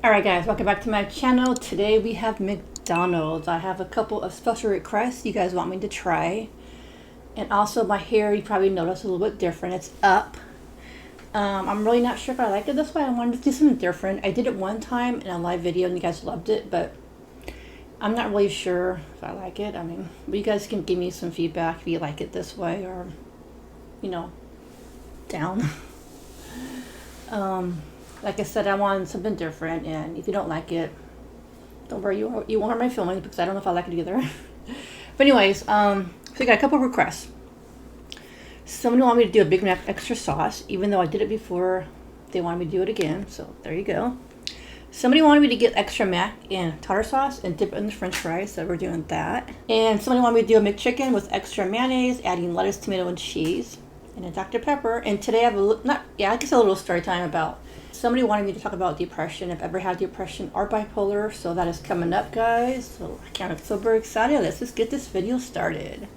Alright guys, welcome back to my channel. Today we have McDonald's. I have a couple of special requests you guys want me to try. And also my hair, you probably noticed, a little bit different. It's up. I'm really not sure if I like it this way. I wanted to do something different. I did it one time in a live video and you guys loved it, but I'm not really sure if I like it. But you guys can give me some feedback if you like it this way or, down. Like I said, I want something different, and if you don't like it, don't worry, you won't hurt my feelings because I don't know if I like it either. But anyways, so we got a couple of requests. Somebody wanted me to do a Big Mac extra sauce, even though I did it before. They wanted me to do it again, so there you go. Somebody wanted me to get extra mac and tartar sauce and dip it in the french fries, so we're doing that. And somebody wanted me to do a McChicken with extra mayonnaise, adding lettuce, tomato, and cheese, and a Dr. Pepper. And today I have a little story time about. Somebody wanted me to talk about depression. I've ever had depression or bipolar, so that is coming up, guys. So I can't, I'm super excited. Let's just get this video started.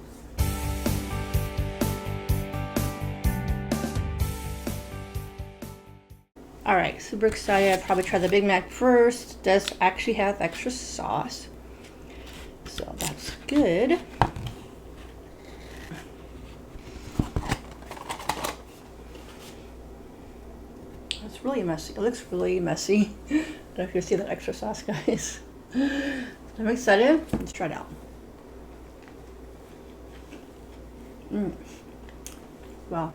Alright, super excited. I'd probably try the Big Mac first. It does actually have extra sauce, so that's good. It's really messy. It looks really messy. I don't know if you see that extra sauce, guys. I'm excited. Let's try it out. Wow.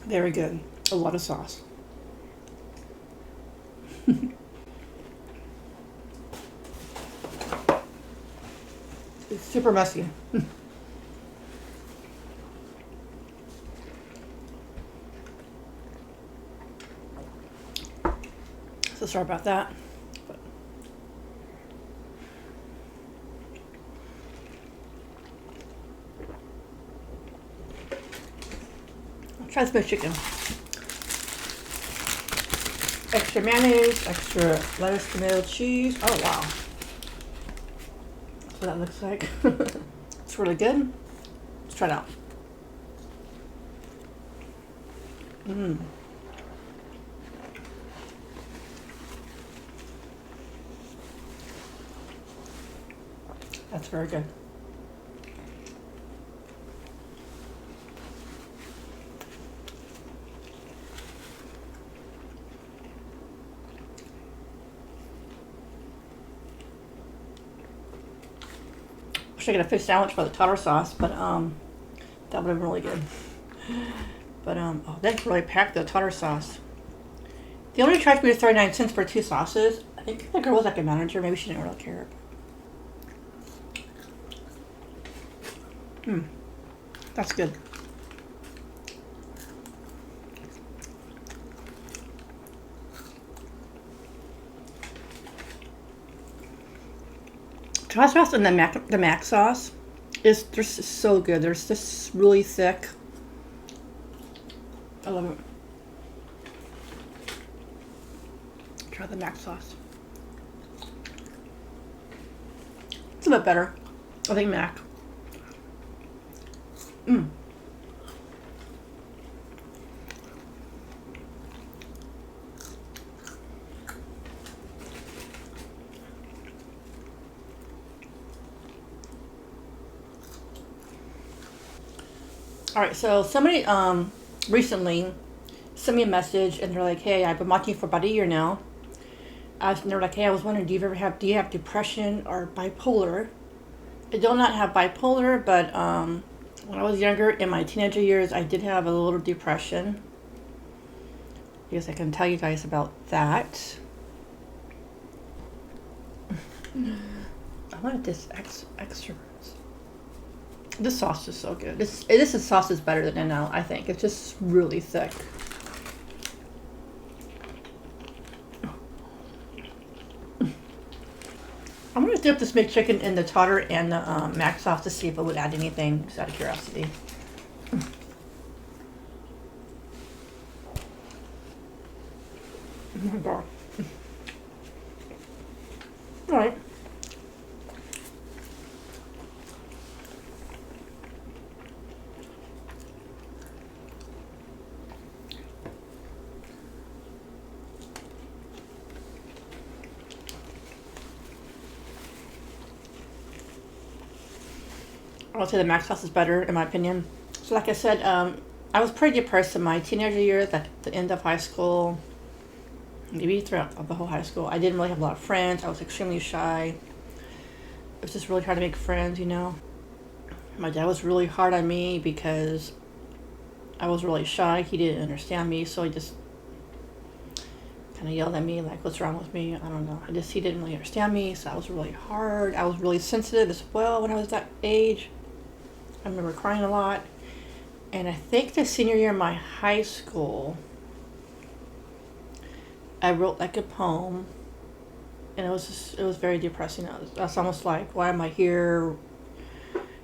Very good. A lot of sauce. It's super messy. So sorry about that. But I'll try this chicken. Extra mayonnaise, extra lettuce, tomato, cheese. Oh wow. That's what that looks like. It's really good. Let's try it out. That's very good. Wish I could have fish sandwich for the tartar sauce, but that would have been really good. But oh, that's really packed, the tartar sauce. They only charged me 39 cents for 2 sauces. I think the girl was like a manager. Maybe she didn't really care. That's good. Tartar sauce and the mac sauce is just so good. They're just really thick. I love it. Try the mac sauce. It's a bit better. I think mac. Alright, so somebody recently sent me a message and they're like, hey, I've been watching you for about a year now. And they're like, hey, I was wondering, do you have depression or bipolar? I do not have bipolar, but when I was younger, in my teenager years, I did have a little depression. I guess I can tell you guys about that. I wanted this extra. This sauce is so good. This sauce is better than In-N-Out, I think. It's just really thick. I'm going to dip this McChicken in the tartar and the mac sauce to see if it would add anything, just out of curiosity. Oh my God. All right. I would say the Max House is better, in my opinion. So, like I said, I was pretty depressed in my teenager years, at the end of high school, maybe throughout the whole high school. I didn't really have a lot of friends. I was extremely shy. It was just really hard to make friends, you know. My dad was really hard on me because I was really shy. He didn't understand me, so he just kind of yelled at me, like, what's wrong with me? I don't know. He didn't really understand me, so I was really hard. I was really sensitive as well when I was that age. I remember crying a lot. And I think the senior year of my high school, I wrote like a poem, and it was very depressing. I was almost like, why am I here?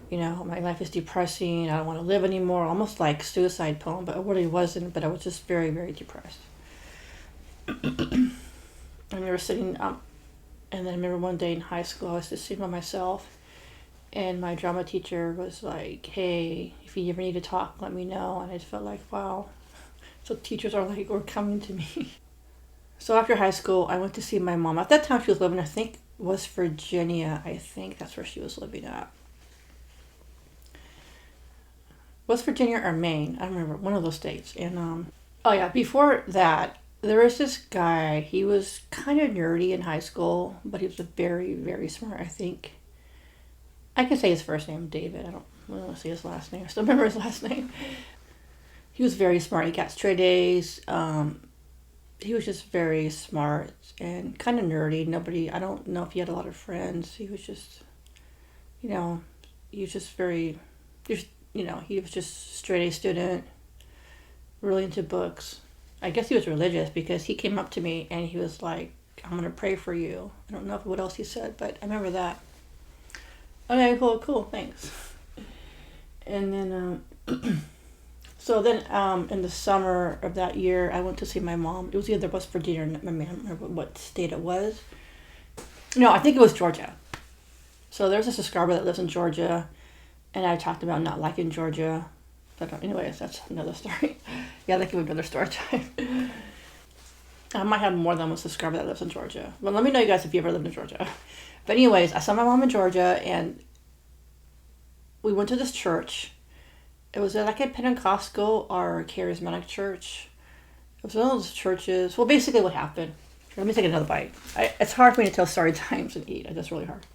You know, my life is depressing. I don't want to live anymore. Almost like suicide poem, but it really wasn't. But I was just very, very depressed. I remember sitting up, and then I remember one day in high school, I was just sitting by myself, and my drama teacher was like, hey, if you ever need to talk, let me know. And I just felt like, wow. So teachers were coming to me. So after high school, I went to see my mom. At that time, she was living, I think, West Virginia. I think that's where she was living at. West Virginia or Maine. I don't remember. One of those states. And, oh yeah, before that, there was this guy. He was kind of nerdy in high school, but he was very, very smart, I think. I can say his first name, David. I don't want to say his last name. I still remember his last name. He was very smart. He got straight A's. He was just very smart and kind of nerdy. I don't know if he had a lot of friends. He was just, you know, he was just very, he was just straight A student, really into books. I guess he was religious because he came up to me and he was like, I'm going to pray for you. I don't know what else he said, but I remember that. Okay, cool, thanks. And then, so then in the summer of that year, I went to see my mom. It was either West Virginia or I don't remember what state it was. No, I think it was Georgia. So there's a subscriber that lives in Georgia, and I talked about not liking Georgia. But anyways, that's another story. Yeah, that could be another story time. I might have more than one subscriber that lives in Georgia. Well, let me know, you guys, if you ever lived in Georgia. But anyways, I saw my mom in Georgia, and we went to this church. It was like a Pentecostal or charismatic church. It was one of those churches. Well, basically what happened. Let me take another bite. It's hard for me to tell story times and eat. It's really hard.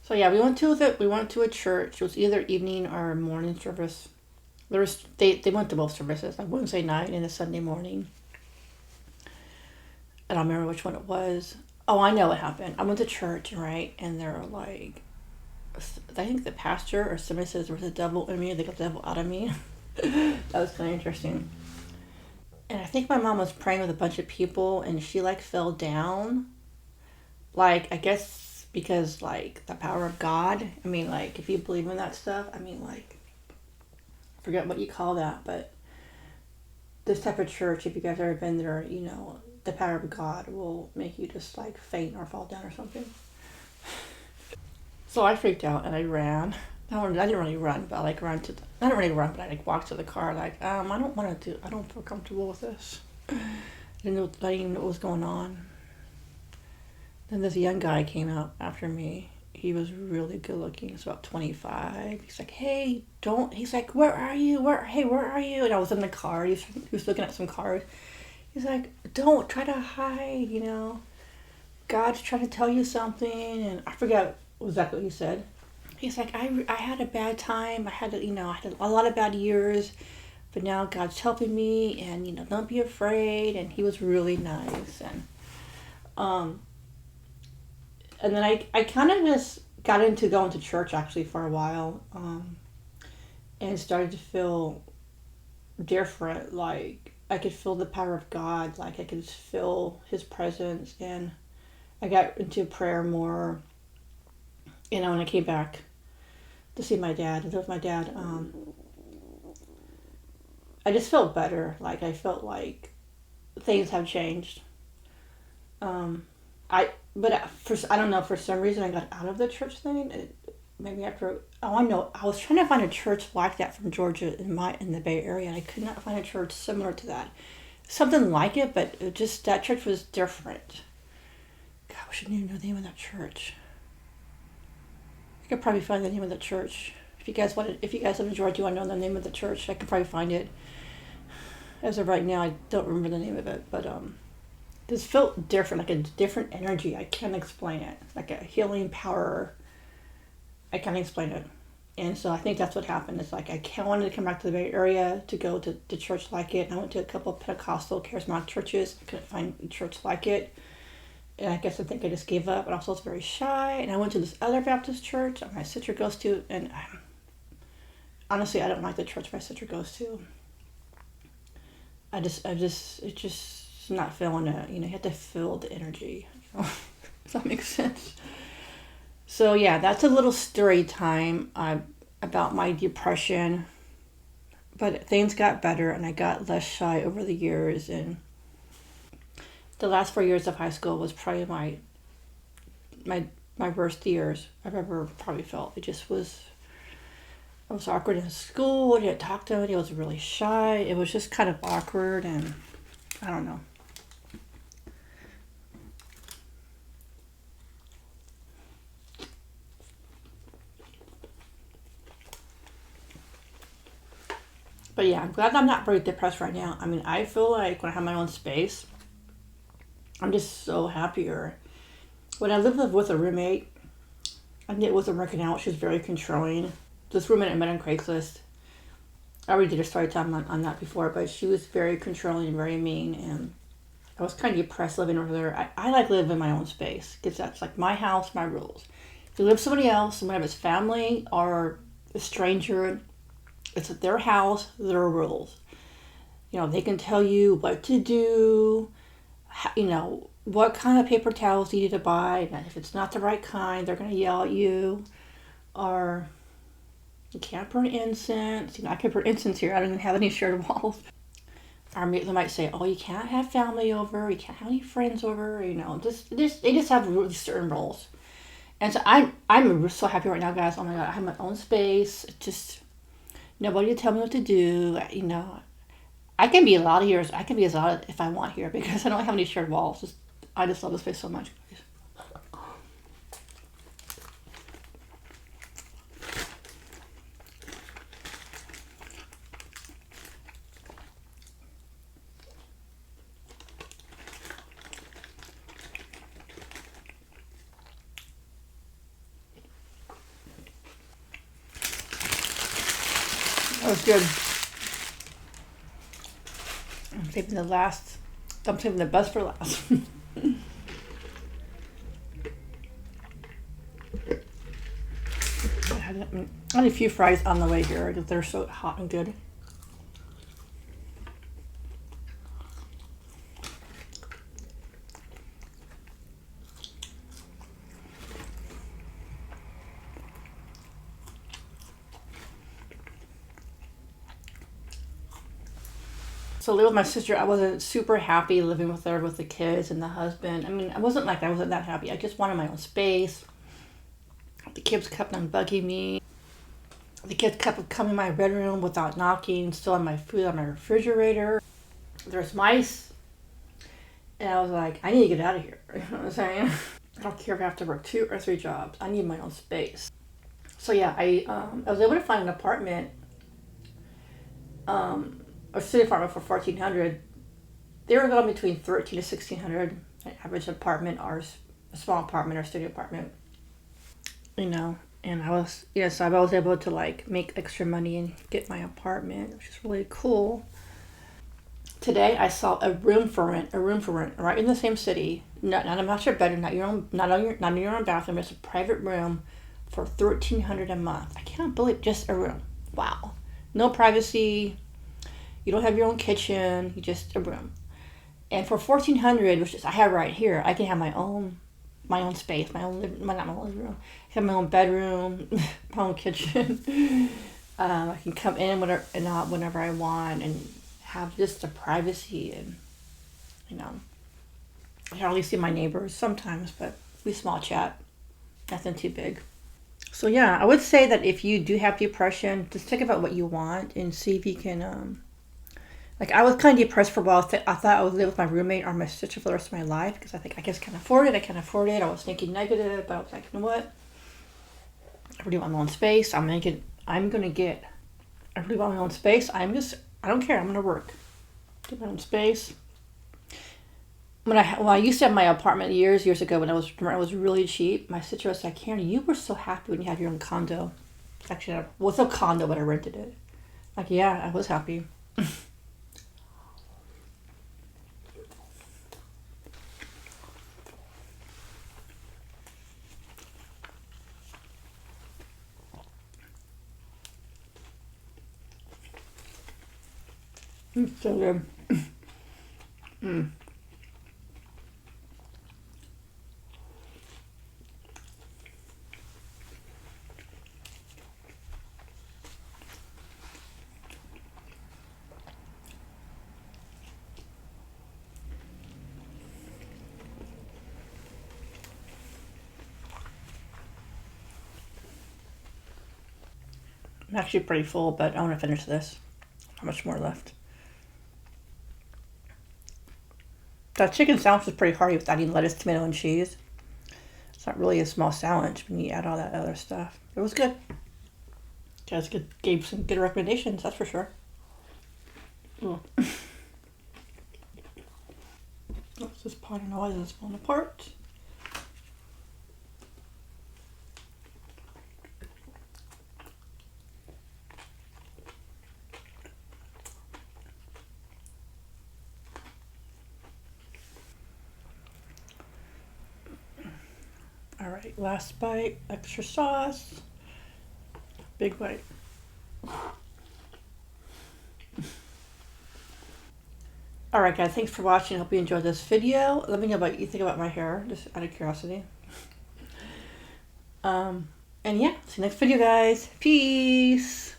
So yeah, we went to a church. It was either evening or morning service. They went to both services, like Wednesday night and a Sunday morning. I don't remember which one it was. Oh, I know what happened. I went to church, right? And they were like, I think the pastor or somebody says there was a devil in me. They got the devil out of me. That was kind of interesting. And I think my mom was praying with a bunch of people, and she like fell down. Like, I guess because like the power of God. I mean, like, if you believe in that stuff, I mean, like, I forget what you call that, but this type of church, if you guys ever been there, you know, the power of God will make you just like faint or fall down or something. So I freaked out and I ran. I didn't really run, but I like ran to. I didn't really run, but I like walked to the car. Like, I don't feel comfortable with this. I didn't even know what was going on. Then this young guy came out after me. He was really good looking. He's about 25. He's like, hey, don't. He's like, where are you? Where are you? And I was in the car. He was looking at some cars. He's like, don't try to hide. You know, God's trying to tell you something. And I forgot exactly what he said. He's like, I had a bad time. I had a lot of bad years, but now God's helping me, and don't be afraid. And he was really nice, and then I kind of just got into going to church actually for a while, and started to feel different. Like I could feel the power of God. Like I could feel His presence, and I got into prayer more. When I came back to see my dad, and with my dad, I just felt better. Like I felt like things have changed. Um, I don't know, for some reason I got out of the church thing. Maybe after, oh, I know, I was trying to find a church like that from Georgia in the Bay Area, and I could not find a church similar to that. Something like it, but it just that church was different. God, I wish I knew the name of that church. I could probably find the name of the church. If you guys live in Georgia, you want to know the name of the church, I could probably find it. As of right now, I don't remember the name of it, but this felt different, like a different energy. I can't explain it. Like a healing power. I can't explain it. And so I think that's what happened. It's like wanted to come back to the Bay Area to go to the church like it. And I went to a couple of Pentecostal charismatic churches. I couldn't find a church like it. And I guess I think I just gave up. And also I was very shy. And I went to this other Baptist church that my sister goes to. And honestly, I don't like the church my sister goes to. It's just not feeling it. You have to feel the energy. Does that make sense? So yeah, that's a little story time about my depression. But things got better and I got less shy over the years. And the last 4 years of high school was probably my worst years I've ever probably felt. I was awkward in school. I didn't talk to anybody. I was really shy. It was just kind of awkward, and I don't know. But yeah, I'm glad I'm not very depressed right now. I mean, I feel like when I have my own space, I'm just so happier. When I lived with a roommate, and it wasn't working out, she was very controlling. This roommate I met on Craigslist, I already did a story time on that before, but she was very controlling and very mean, and I was kind of depressed living over there. I like living in my own space, because that's like my house, my rules. If you live with somebody else, whether it's family or a stranger, it's their house, their rules. They can tell you what to do, what kind of paper towels you need to buy, and if it's not the right kind, they're going to yell at you, or you can't burn incense. I can burn incense here. I don't even have any shared walls. Or they might say, "Oh, you can't have family over. You can't have any friends over." They just have really certain rules. And so I'm so happy right now, guys. Oh my God, I have my own space. Just nobody to tell me what to do. I can be loud here. I can be as loud if I want here because I don't have any shared walls. I just love this place so much. That was good. I'm saving the best for last. I had a few fries on the way here because they're so hot and good. So living with my sister, I wasn't super happy living with her, with the kids and the husband. I mean, I wasn't that happy. I just wanted my own space. The kids kept on bugging me. The kids kept coming in my bedroom without knocking, stealing my food on my refrigerator. There's mice. And I was like, I need to get out of here. You know what I'm saying? I don't care if I have to work 2 or 3 jobs. I need my own space. So yeah, I was able to find an apartment. A city apartment for $1,400. They were going between $1,300 to $1,600, an average apartment or a small apartment or studio apartment. And I was so I was able to like make extra money and get my apartment, which is really cool. Today I saw a room for rent right in the same city. Not a master bedroom, not in your own bathroom. It's a private room for $1,300 a month. I can't believe just a room. Wow, no privacy. You don't have your own kitchen. You just a room. And for $1,400, which is I have right here, I can have my own space, not my own living room. I have my own bedroom, my own kitchen. I can come in whenever I want and have just the privacy. And you know, I hardly see my neighbors sometimes, but we small chat. Nothing too big. So yeah, I would say that if you do have depression, just think about what you want and see if you can. Like I was kind of depressed for a while. I thought I would live with my roommate or my sister for the rest of my life because I think I just can't afford it. I can't afford it. I was thinking negative, but I was like, you know what? I really want my own space. I'm gonna get. I really want my own space. I don't care. I'm gonna work. Get my own space. I used to have my apartment years ago when I was really cheap. My sister was like, Karen, you were so happy when you had your own condo. Actually, it was a condo, but I rented it. Like, yeah, I was happy. So good. Mm. I'm actually pretty full, but I want to finish this. How much more left? That chicken sandwich is pretty hearty with adding lettuce, tomato, and cheese. It's not really a small sandwich when you add all that other stuff. It was good. You guys gave some good recommendations, that's for sure. Oh. What's this pot of noise that's falling apart? All right, last bite, extra sauce. Big bite. All right, guys, thanks for watching. I hope you enjoyed this video. Let me know what you think about my hair, just out of curiosity. And yeah, see you next video, guys. Peace.